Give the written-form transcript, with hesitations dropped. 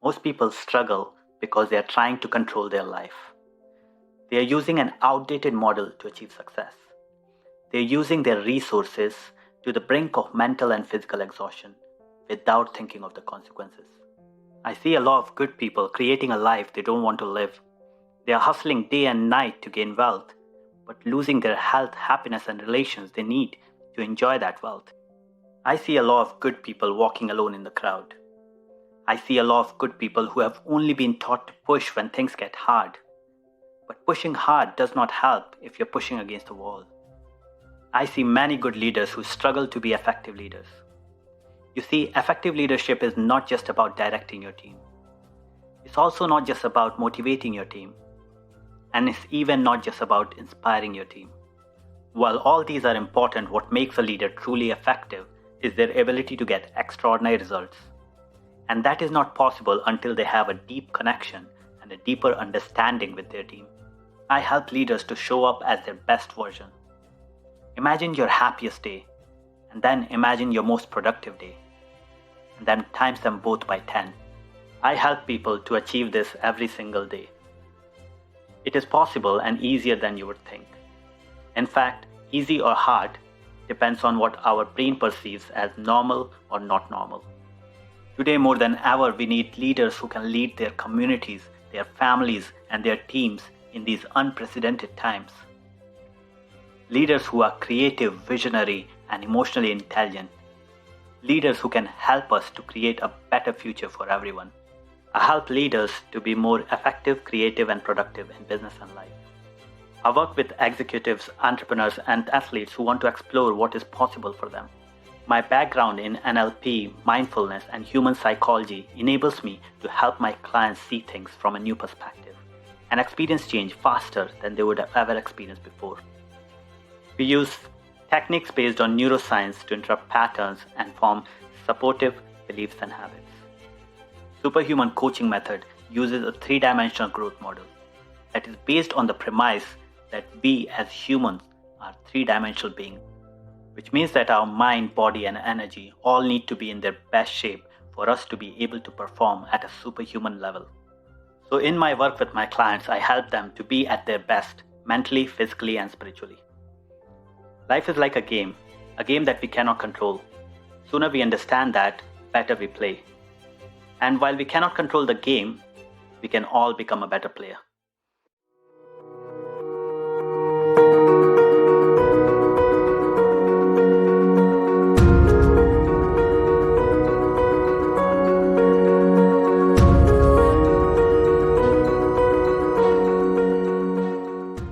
Most people struggle because they are trying to control their life. They are using an outdated model to achieve success. They are using their resources to the brink of mental and physical exhaustion without thinking of the consequences. I see a lot of good people creating a life they don't want to live. They are hustling day and night to gain wealth, but losing their health, happiness, and relations they need to enjoy that wealth. I see a lot of good people walking alone in the crowd. I see a lot of good people who have only been taught to push when things get hard. But pushing hard does not help if you're pushing against a wall. I see many good leaders who struggle to be effective leaders. You see, effective leadership is not just about directing your team. It's also not just about motivating your team. And it's even not just about inspiring your team. While all these are important, what makes a leader truly effective is their ability to get extraordinary results. And that is not possible until they have a deep connection and a deeper understanding with their team. I help leaders to show up as their best version. Imagine your happiest day, and then imagine your most productive day, and then times them both by 10. I help people to achieve this every single day. It is possible and easier than you would think. In fact, easy or hard depends on what our brain perceives as normal or not normal. Today more than ever, we need leaders who can lead their communities, their families, and their teams in these unprecedented times. Leaders who are creative, visionary, and emotionally intelligent. Leaders who can help us to create a better future for everyone. I help leaders to be more effective, creative, and productive in business and life. I work with executives, entrepreneurs, and athletes who want to explore what is possible for them. My background in NLP, mindfulness, and human psychology enables me to help my clients see things from a new perspective and experience change faster than they would have ever experienced before. We use techniques based on neuroscience to interrupt patterns and form supportive beliefs and habits. Superhuman coaching method uses a three-dimensional growth model that is based on the premise that we as humans are three-dimensional beings, which means that our mind, body, and energy all need to be in their best shape for us to be able to perform at a superhuman level. So in my work with my clients, I help them to be at their best, mentally, physically, and spiritually. Life is like a game that we cannot control. Sooner we understand that, better we play. And while we cannot control the game, we can all become a better player.